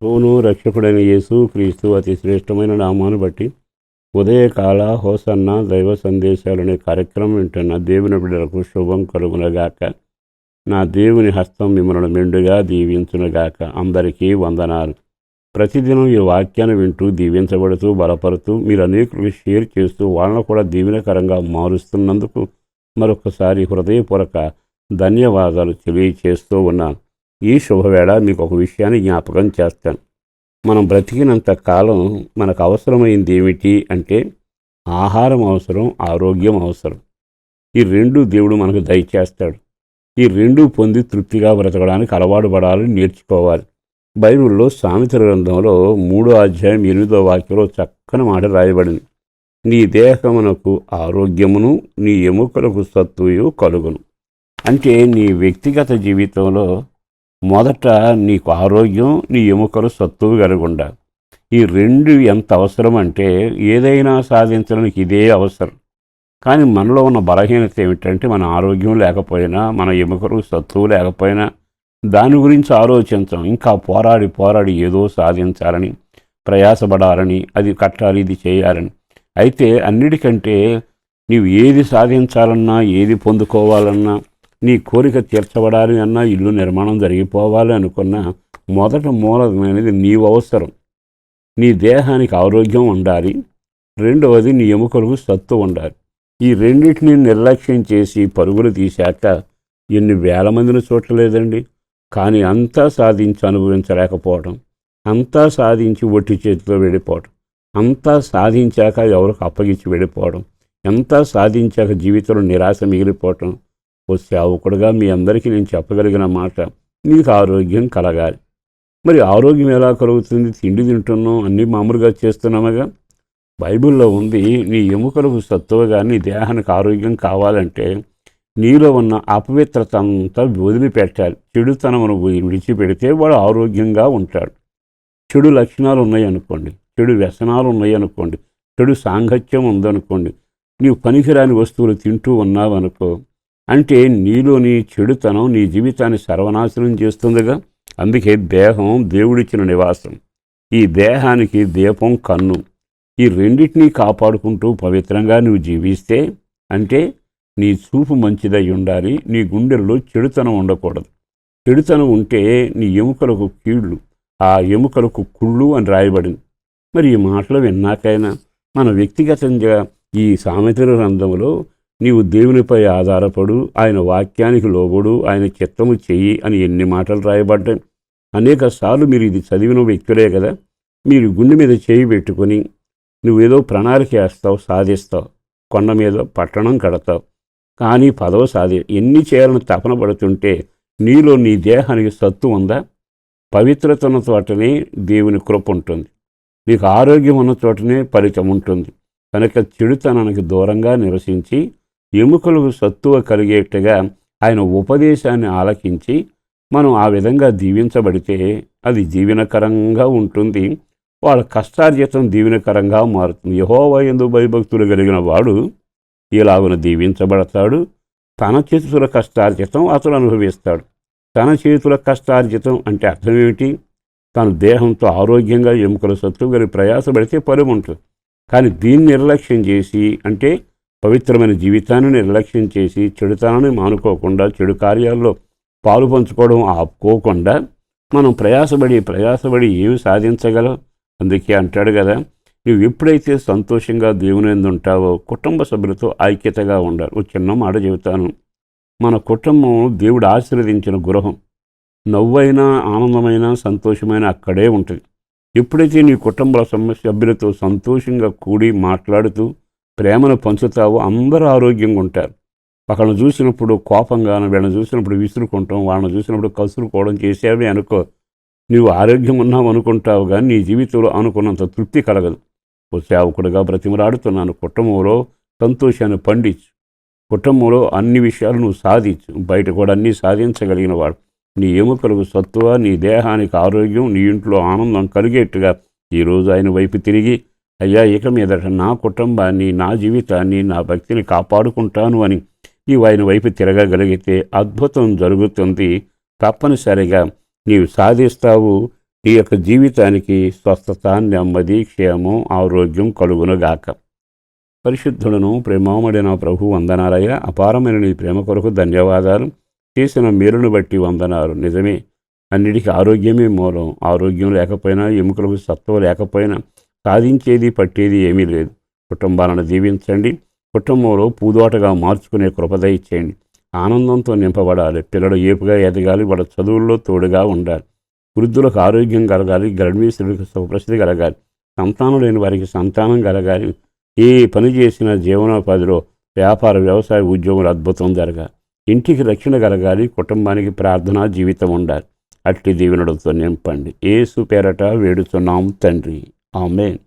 ప్రభువును రక్షకుడైన యేసు క్రీస్తు అతి శ్రేష్టమైన నామాను బట్టి ఉదయకాల హోసన్న దైవ సందేశాలనే కార్యక్రమం వింటున్న దేవుని బిడ్డలకు శుభం కలుగునగాక. నా దేవుని హస్తం మిమ్మల్ని మెండుగా దీవించునుగాక. అందరికీ వందనాలు. ప్రతిదినం ఈ వాక్యాన్ని వింటూ దీవించబడుతూ బలపడుతూ మీరు అనేకులకు షేర్ చేస్తూ వాళ్ళను కూడా దీవెనకరంగా మారుస్తున్నందుకు మరొకసారి హృదయపూర్వక ధన్యవాదాలు తెలియచేస్తూ ఉన్నాను. ఈ శుభవేళ మీకు ఒక విషయాన్ని జ్ఞాపకం చేస్తాను. మనం బ్రతికినంత కాలం మనకు అవసరమైంది ఏమిటి అంటే ఆహారం అవసరం, ఆరోగ్యం అవసరం. ఈ రెండు దేవుడు మనకు దయచేస్తాడు. ఈ రెండు పొంది తృప్తిగా బ్రతకడానికి అలవాటు పడాలని నేర్చుకోవాలి. బైబిల్లో సామెతల గ్రంథంలో 3:8 చక్కని మాట రాయబడింది. నీ దేహమునకు ఆరోగ్యమును, నీ ఎముకలకు సత్తుయు కలుగును. అంటే నీ వ్యక్తిగత జీవితంలో మొదట నీకు ఆరోగ్యం, నీ ఎముకలు సత్తువు కలిగి ఉండాలి. ఈ రెండు ఎంత అవసరం అంటే ఏదైనా సాధించడానికి ఇదే అవసరం. కానీ మనలో ఉన్న బలహీనత ఏమిటంటే మన ఆరోగ్యం లేకపోయినా, మన ఎముకలు సత్తువు లేకపోయినా దాని గురించి ఆలోచించం. ఇంకా పోరాడి ఏదో సాధించాలని, ప్రయాసపడాలని, అది కట్టాలి, ఇది చేయాలని. అయితే అన్నిటికంటే నీవు ఏది సాధించాలన్నా, ఏది పొందుకోవాలన్నా, నీ కోరిక తీర్చబడాలి అన్నా, ఇల్లు నిర్మాణం జరిగిపోవాలి అనుకున్నా మొదట మూలమైనది నీవు అవసరం. నీ దేహానికి ఆరోగ్యం ఉండాలి. రెండవది నీ ఎముకలకు సత్తు ఉండాలి. ఈ రెండింటిని నిర్లక్ష్యం చేసి పరుగులు తీశాక ఎన్ని వేల మందిని చూడలేదండి. కానీ అంతా సాధించి అనుభవించలేకపోవడం, అంతా సాధించి ఒట్టి చేతితో వెళ్ళిపోవడం, అంతా సాధించాక ఎవరికి అప్పగించి వెళ్ళిపోవడం, అంతా సాధించాక జీవితంలో నిరాశ మిగిలిపోవటం. ఓ సేవకుడుగా మీ అందరికీ నేను చెప్పగలిగిన మాట, నీకు ఆరోగ్యం కలగాలి. మరి ఆరోగ్యం ఎలా కలుగుతుంది? తిండి తింటున్నాం, అన్నీ మామూలుగా చేస్తున్నాముగా. బైబిల్లో ఉంది, నీ ఎముకలకు సత్తువగా నీ దేహానికి ఆరోగ్యం కావాలంటే నీలో ఉన్న అపవిత్రత అంతా వదిలిపెట్టాలి. చెడుతనమును విడిచిపెడితే వాడు ఆరోగ్యంగా ఉంటాడు. చెడు లక్షణాలు ఉన్నాయనుకోండి, చెడు వ్యసనాలు ఉన్నాయనుకోండి, చెడు సాంగత్యం ఉందనుకోండి, నీవు పనికిరాని వస్తువులు తింటూ ఉన్నావనుకో, అంటే నీలోని చెడుతనం నీ జీవితాన్ని సర్వనాశనం చేస్తుందిగా. అందుకే దేహం దేవుడిచ్చిన నివాసం. ఈ దేహానికి దీపం కన్ను. ఈ రెండింటినీ కాపాడుకుంటూ పవిత్రంగా నువ్వు జీవిస్తే, అంటే నీ చూపు మంచిదై ఉండాలి. నీ గుండెల్లో చెడుతనం ఉండకూడదు. చెడుతనం ఉంటే నీ ఎముకలకు కీళ్ళు, ఆ ఎముకలకు కుళ్ళు అని రాయబడింది. మరి ఈ మాటలు విన్నాకైనా మన వ్యక్తిగతంగా ఈ సామెతల గ్రంథంలో నీవు దేవునిపై ఆధారపడు, ఆయన వాక్యానికి లోబడు, ఆయన చిత్తము చెయ్యి అని ఎన్ని మాటలు రాయబడ్డాయి. అనేక సార్లు మీరు ఇది చదివిన వ్యక్తులే కదా. మీరు గుండె మీద చేయి పెట్టుకొని నువ్వేదో ప్రణాళిక వేస్తావు, సాధిస్తావు, కొండ మీద పట్టణం కడతావు, కానీ పదవి ఎన్ని చేయాలని తపన పడుతుంటే నీలో నీ దేహానికి సత్తు ఉందా? పవిత్రత ఉన్న చోటనే దేవుని కృప ఉంటుంది. నీకు ఆరోగ్యం ఉన్న చోటనే ఫలితం ఉంటుంది. కనుక చెడుతనానికి దూరంగా నివసించి ఎముకలకు సత్తువ కలిగేట్టుగా ఆయన ఉపదేశాన్ని ఆలకించి మనం ఆ విధంగా దీవించబడితే అది దీవెనకరంగా ఉంటుంది. వాళ్ళ కష్టార్జితం దీవెనకరంగా మారుతుంది. యెహోవా యందు భయభక్తులు కలిగిన వాడు ఇలాగున దీవించబడతాడు. తన చేతుల కష్టార్జితం అతడు అనుభవిస్తాడు. తన చేతుల కష్టార్జితం అంటే అర్థం ఏమిటి? తన దేహంతో ఆరోగ్యంగా ఎముకల సత్తువ కలిగి ప్రయాసపడితే ఫలం ఉంటుంది. కానీ దీన్ని నిర్లక్ష్యం చేసి, అంటే పవిత్రమైన జీవితాన్ని నిర్లక్ష్యం చేసి, చెడుతనాన్ని మానుకోకుండా, చెడు కార్యాల్లో పాలు పంచుకోవడం ఆపుకోకుండా మనం ప్రయాసపడి ఏమి సాధించగలం? అందుకే అంటాడు కదా, నువ్వు ఎప్పుడైతే సంతోషంగా దేవుని యందు ఉంటావో కుటుంబ సభ్యులతో ఐక్యతగా ఉండాలి. ఒక చిన్న మాట చెబుతాను. మన కుటుంబం దేవుడు ఆశీర్వదించిన గృహం. నవ్వైనా, ఆనందమైన, సంతోషమైన అక్కడే ఉంటుంది. ఎప్పుడైతే నీ కుటుంబ సభ్యులతో సంతోషంగా కూడి మాట్లాడుతూ ప్రేమను పంచుతావో అందరూ ఆరోగ్యంగా ఉంటారు. ఒకళ్ళని చూసినప్పుడు కోపంగాను, వీళ్ళని చూసినప్పుడు విసురుకుంటాం, వాళ్ళని చూసినప్పుడు కసురుకోవడం చేసేవి అనుకో, నీవు ఆరోగ్యం ఉన్నావు అనుకుంటావు, కానీ నీ జీవితంలో అనుకున్నంత తృప్తి కలగదు. ఓ సేవకుడిగా బ్రతిమలాడుతున్నాను, కుటుంబంలో సంతోషాన్ని పండించు, కుటుంబంలో అన్ని విషయాలు నువ్వు సాధించు. బయట కూడా అన్నీ సాధించగలిగిన వాడు. నీ ఎముకలకు సత్తువ, నీ దేహానికి ఆరోగ్యం, నీ ఇంట్లో ఆనందం కలిగేట్టుగా ఈరోజు ఆయన వైపు తిరిగి, అయ్యా ఇక మీదట నా కుటుంబాన్ని, నా జీవితాన్ని, నా భక్తిని కాపాడుకుంటాను అని నీవు ఆయన వైపు తిరగగలిగితే అద్భుతం జరుగుతుంది. తప్పనిసరిగా నీవు సాధిస్తావు. ఈ యొక్క జీవితానికి స్వస్థత, నెమ్మది, క్షేమం, ఆరోగ్యం కలుగునుగాక. పరిశుద్ధులను ప్రేమామడి నా ప్రభు వందనాలయ్యా. అపారమైన నీ ప్రేమ కొరకు ధన్యవాదాలు. చేసిన మేలును బట్టి వందనాలు. నిజమే, అన్నిటికీ ఆరోగ్యమే మూలం. ఆరోగ్యం లేకపోయినా, ఎముకలకు సత్వం లేకపోయినా సాధించేది పట్టేది ఏమీ లేదు. కుటుంబాలను దీవించండి. కుటుంబంలో పూదోటగా మార్చుకునే కృపద ఇచ్చేయండి. ఆనందంతో నింపబడాలి. పిల్లలు ఏపుగా ఎదగాలి. వాళ్ళ చదువుల్లో తోడుగా ఉండాలి. వృద్ధులకు ఆరోగ్యం కలగాలి. గర్భిణీస్తులకు సుప్రసిద్ధి కలగాలి. సంతానం లేని వారికి సంతానం కలగాలి. ఏ పని చేసినా జీవనోపాధిలో వ్యాపార, వ్యవసాయ, ఉద్యోగులు అద్భుతం జరగాలి. ఇంటికి రక్షణ కలగాలి. కుటుంబానికి ప్రార్థనా జీవితం ఉండాలి. అట్టి దీవెనలతో నింపండి. యేసు పేరట వేడుచున్నాం తండ్రి. ఆమేన్.